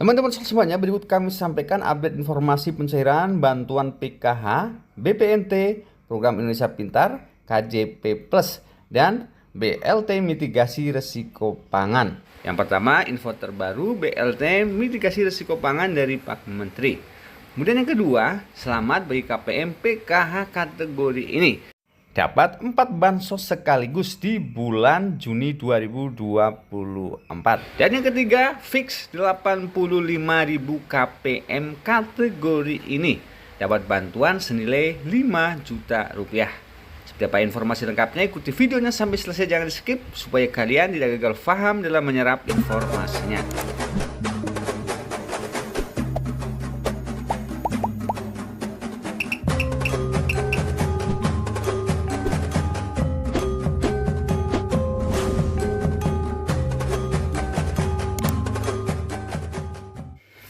Teman-teman semuanya, berikut kami sampaikan update informasi pencairan bantuan PKH, BPNT, Program Indonesia Pintar, KJP Plus, dan BLT Mitigasi Risiko Pangan. Yang pertama, info terbaru BLT Mitigasi Risiko Pangan dari Pak Menteri. Kemudian yang kedua, selamat bagi KPM PKH kategori ini. Dapat 4 bansos sekaligus di bulan Juni 2024. Dan yang ketiga, fix 85.000 KPM kategori ini dapat bantuan senilai 5 juta rupiah. Seperti apa informasi lengkapnya, ikuti videonya sampai selesai, jangan di skip supaya kalian tidak gagal paham dalam menyerap informasinya.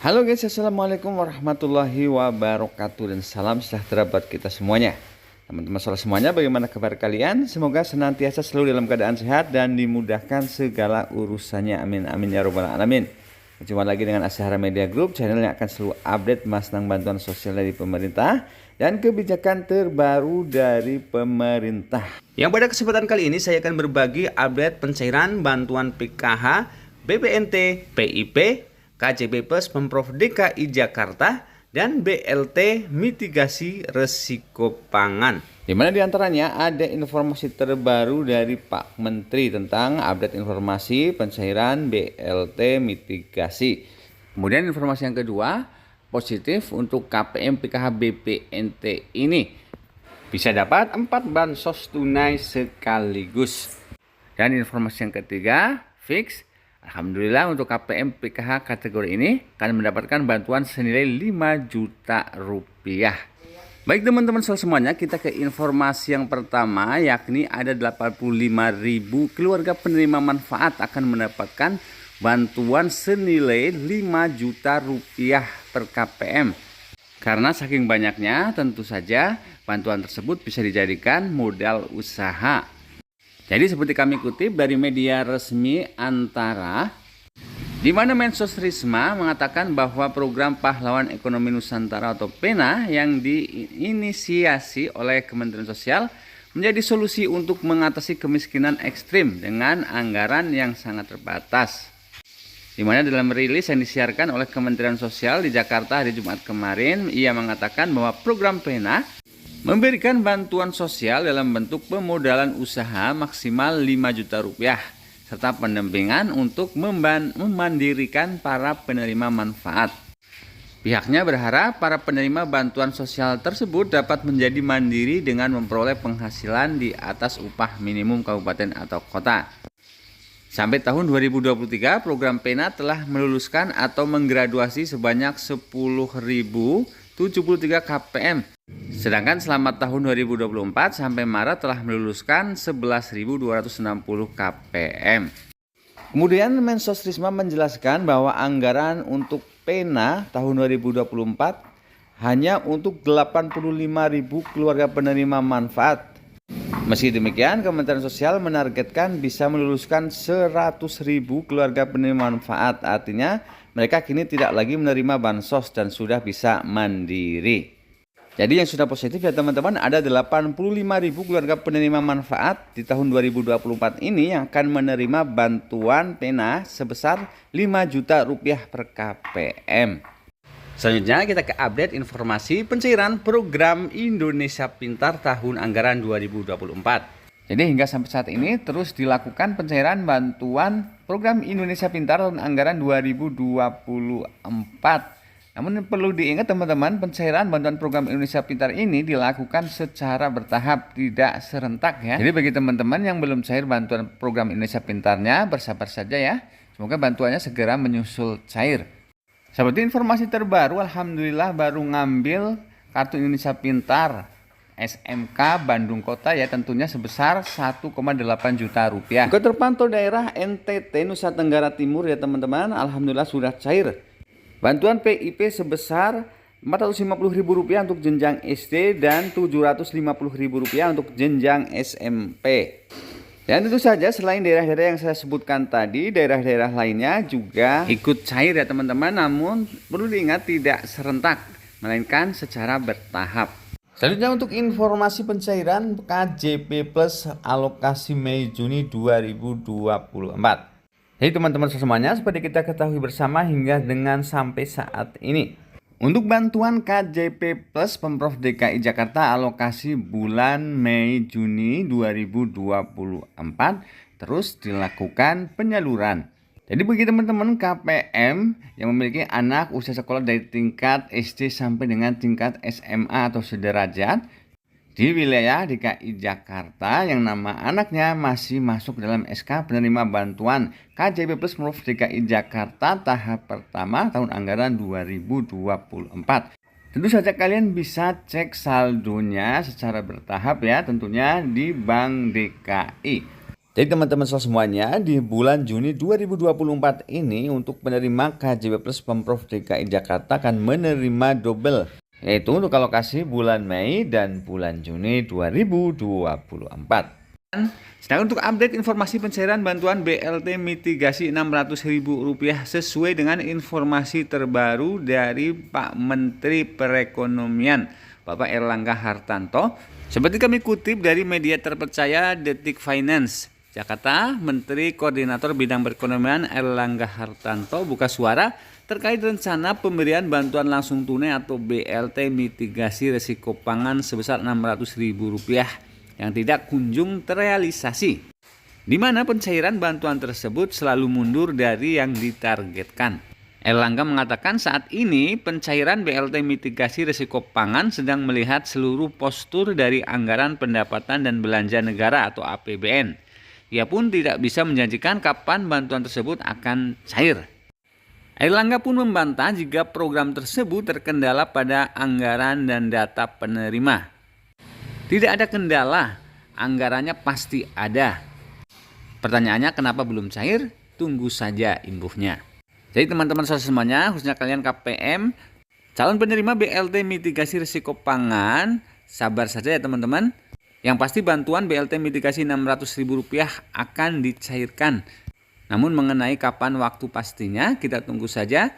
Halo guys, assalamualaikum warahmatullahi wabarakatuh, dan salam sejahtera buat kita semuanya. Teman-teman semuanya, bagaimana kabar kalian? Semoga senantiasa selalu dalam keadaan sehat dan dimudahkan segala urusannya. Amin amin ya robbal alamin. Berjumpa lagi dengan Asyhara Media Group, channel yang akan selalu update tentang bantuan sosial dari pemerintah dan kebijakan terbaru dari pemerintah. Yang pada kesempatan kali ini saya akan berbagi update pencairan bantuan PKH, BPNT, PIP, KJP Plus Pemprov DKI Jakarta, dan BLT Mitigasi Risiko Pangan. Di mana diantaranya ada informasi terbaru dari Pak Menteri tentang update informasi pencairan BLT mitigasi. Kemudian informasi yang kedua, positif untuk KPM PKH BPNT ini bisa dapat 4 bansos tunai sekaligus. Dan informasi yang ketiga, fix, alhamdulillah untuk KPM PKH kategori ini akan mendapatkan bantuan senilai 5 juta rupiah. Baik teman-teman semuanya, kita ke informasi yang pertama, yakni ada 85.000 keluarga penerima manfaat akan mendapatkan bantuan senilai 5 juta rupiah per KPM. Karena saking banyaknya, tentu saja bantuan tersebut bisa dijadikan modal usaha. Jadi seperti kami kutip dari media resmi Antara, di mana Mensos Risma mengatakan bahwa program Pahlawan Ekonomi Nusantara atau PENA yang diinisiasi oleh Kementerian Sosial menjadi solusi untuk mengatasi kemiskinan ekstrim dengan anggaran yang sangat terbatas. Di mana dalam rilis yang disiarkan oleh Kementerian Sosial di Jakarta hari Jumat kemarin, ia mengatakan bahwa program PENA memberikan bantuan sosial dalam bentuk pemodalan usaha maksimal 5 juta rupiah serta pendampingan untuk memandirikan para penerima manfaat. Pihaknya berharap para penerima bantuan sosial tersebut dapat menjadi mandiri dengan memperoleh penghasilan di atas upah minimum kabupaten atau kota. Sampai tahun 2023, program PENA telah meluluskan atau menggraduasi sebanyak 10.073 KPM. Sedangkan selama tahun 2024 sampai Maret telah meluluskan 11.260 KPM. Kemudian Mensos Risma menjelaskan bahwa anggaran untuk PENA tahun 2024 hanya untuk 85.000 keluarga penerima manfaat. Meski demikian, Kementerian Sosial menargetkan bisa meluluskan 100.000 keluarga penerima manfaat. Artinya mereka kini tidak lagi menerima bansos dan sudah bisa mandiri. Jadi yang sudah positif ya teman-teman, ada 85.000 keluarga penerima manfaat di tahun 2024 ini yang akan menerima bantuan PENA sebesar 5 juta rupiah per KPM. Selanjutnya kita ke update informasi pencairan program Indonesia Pintar tahun anggaran 2024. Jadi hingga sampai saat ini terus dilakukan pencairan bantuan program Indonesia Pintar tahun anggaran 2024. Namun perlu diingat teman-teman, pencairan bantuan program Indonesia Pintar ini dilakukan secara bertahap, tidak serentak ya. Jadi bagi teman-teman yang belum cair bantuan program Indonesia Pintarnya, bersabar saja ya. Semoga bantuannya segera menyusul cair. Seperti informasi terbaru, alhamdulillah baru ngambil kartu Indonesia Pintar SMK Bandung Kota ya, tentunya sebesar 1,8 juta rupiah. Juga terpantau daerah NTT Nusa Tenggara Timur ya teman-teman, alhamdulillah sudah cair. Bantuan PIP sebesar Rp450.000 untuk jenjang SD dan Rp750.000 untuk jenjang SMP. Dan tentu saja selain daerah-daerah yang saya sebutkan tadi, daerah-daerah lainnya juga ikut cair ya teman-teman. Namun perlu diingat tidak serentak, melainkan secara bertahap. Selanjutnya untuk informasi pencairan KJP Plus alokasi Mei Juni 2024. Jadi teman-teman semuanya, seperti kita ketahui bersama hingga dengan sampai saat ini, untuk bantuan KJP Plus Pemprov DKI Jakarta alokasi bulan Mei Juni 2024 terus dilakukan penyaluran. Jadi bagi teman-teman KPM yang memiliki anak usia sekolah dari tingkat SD sampai dengan tingkat SMA atau sederajat di wilayah DKI Jakarta yang nama anaknya masih masuk dalam SK penerima bantuan KJP Plus Pemprov DKI Jakarta tahap pertama tahun anggaran 2024. Tentu saja kalian bisa cek saldonya secara bertahap ya, tentunya di Bank DKI. Jadi teman-teman semuanya, di bulan Juni 2024 ini untuk penerima KJP Plus Pemprov DKI Jakarta akan menerima double, yaitu untuk alokasi bulan Mei dan bulan Juni 2024. Sedangkan untuk update informasi pencairan bantuan BLT mitigasi Rp600.000 sesuai dengan informasi terbaru dari Pak Menteri Perekonomian Bapak Erlangga Hartanto. Seperti kami kutip dari media terpercaya Detik Finance Jakarta, Menteri Koordinator Bidang Perekonomian Erlangga Hartanto buka suara terkait rencana pemberian bantuan langsung tunai atau BLT mitigasi risiko pangan sebesar Rp600.000 yang tidak kunjung terrealisasi, di mana pencairan bantuan tersebut selalu mundur dari yang ditargetkan. Erlangga mengatakan saat ini pencairan BLT mitigasi risiko pangan sedang melihat seluruh postur dari anggaran pendapatan dan belanja negara atau APBN. Ia pun tidak bisa menjanjikan kapan bantuan tersebut akan cair. Erlangga pun membantah jika program tersebut terkendala pada anggaran dan data penerima. Tidak ada kendala, anggarannya pasti ada. Pertanyaannya kenapa belum cair? Tunggu saja imbuhnya. Jadi teman-teman semuanya, khususnya kalian KPM, calon penerima BLT mitigasi risiko pangan, sabar saja ya teman-teman. Yang pasti bantuan BLT mitigasi Rp600.000 akan dicairkan. Namun mengenai kapan waktu pastinya, kita tunggu saja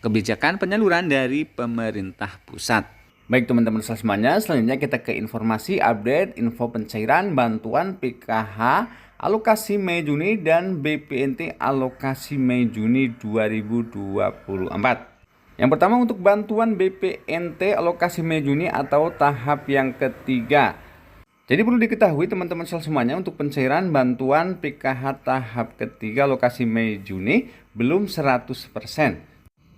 kebijakan penyaluran dari pemerintah pusat. Baik teman-teman semuanya, selanjutnya kita ke informasi update info pencairan bantuan PKH alokasi Mei Juni dan BPNT alokasi Mei Juni 2024. Yang pertama untuk bantuan BPNT alokasi Mei Juni atau tahap yang ketiga. Jadi perlu diketahui teman-teman semuanya, untuk pencairan bantuan PKH tahap ketiga alokasi Mei Juni belum 100%.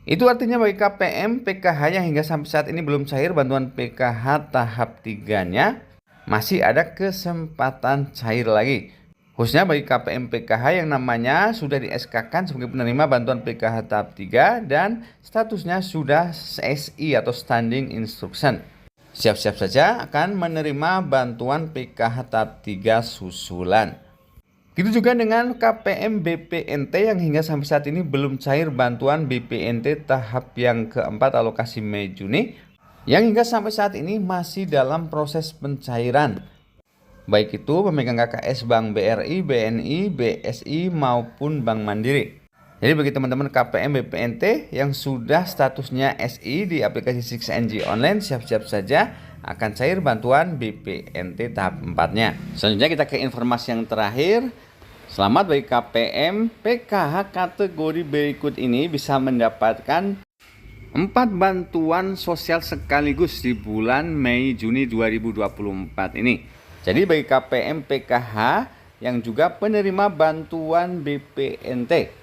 Itu artinya bagi KPM PKH yang hingga sampai saat ini belum cair bantuan PKH tahap 3-nya masih ada kesempatan cair lagi. Khususnya bagi KPM PKH yang namanya sudah di SK-kan sebagai penerima bantuan PKH tahap 3 dan statusnya sudah SI atau Standing Instruction. Siap-siap saja akan menerima bantuan PKH tahap 3 susulan. Begitu juga dengan KPM BPNT yang hingga sampai saat ini belum cair bantuan BPNT tahap yang keempat alokasi Mei Juni, yang hingga sampai saat ini masih dalam proses pencairan. Baik itu pemegang KKS Bank BRI, BNI, BSI maupun Bank Mandiri. Jadi bagi teman-teman KPM BPNT yang sudah statusnya SI di aplikasi 6NG online, siap-siap saja akan cair bantuan BPNT tahap 4-nya. Selanjutnya kita ke informasi yang terakhir. Selamat bagi KPM PKH kategori berikut ini bisa mendapatkan 4 bantuan sosial sekaligus di bulan Mei Juni 2024 ini. Jadi bagi KPM PKH yang juga penerima bantuan BPNT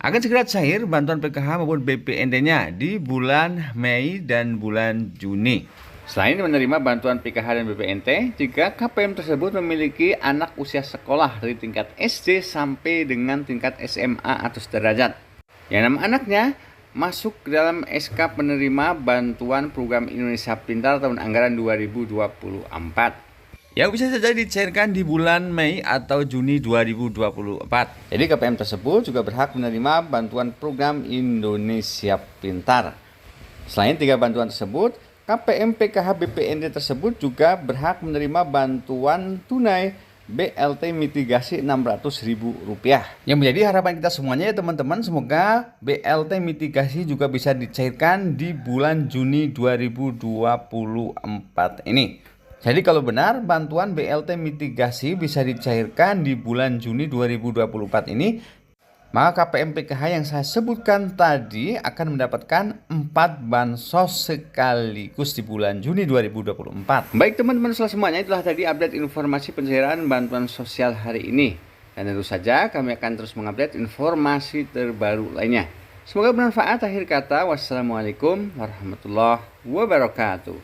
akan segera cair bantuan PKH maupun BPNT-nya di bulan Mei dan bulan Juni. Selain menerima bantuan PKH dan BPNT, jika KPM tersebut memiliki anak usia sekolah dari tingkat SD sampai dengan tingkat SMA atau sederajat, yang nama anaknya masuk ke dalam SK penerima bantuan program Indonesia Pintar tahun anggaran 2024. Yang bisa saja dicairkan di bulan Mei atau Juni 2024. Jadi KPM tersebut juga berhak menerima bantuan program Indonesia Pintar. Selain 3 bantuan tersebut, KPM PKH BPNT tersebut juga berhak menerima bantuan tunai BLT mitigasi Rp600.000. Yang menjadi harapan kita semuanya ya teman-teman, semoga BLT mitigasi juga bisa dicairkan di bulan Juni 2024 ini. Jadi kalau benar bantuan BLT mitigasi bisa dicairkan di bulan Juni 2024 ini, maka KPM PKH yang saya sebutkan tadi akan mendapatkan 4 bansos sekaligus di bulan Juni 2024. Baik teman-teman semuanya, itulah tadi update informasi pencairan bantuan sosial hari ini. Dan tentu saja kami akan terus mengupdate informasi terbaru lainnya. Semoga bermanfaat. Akhir kata, wassalamualaikum warahmatullahi wabarakatuh.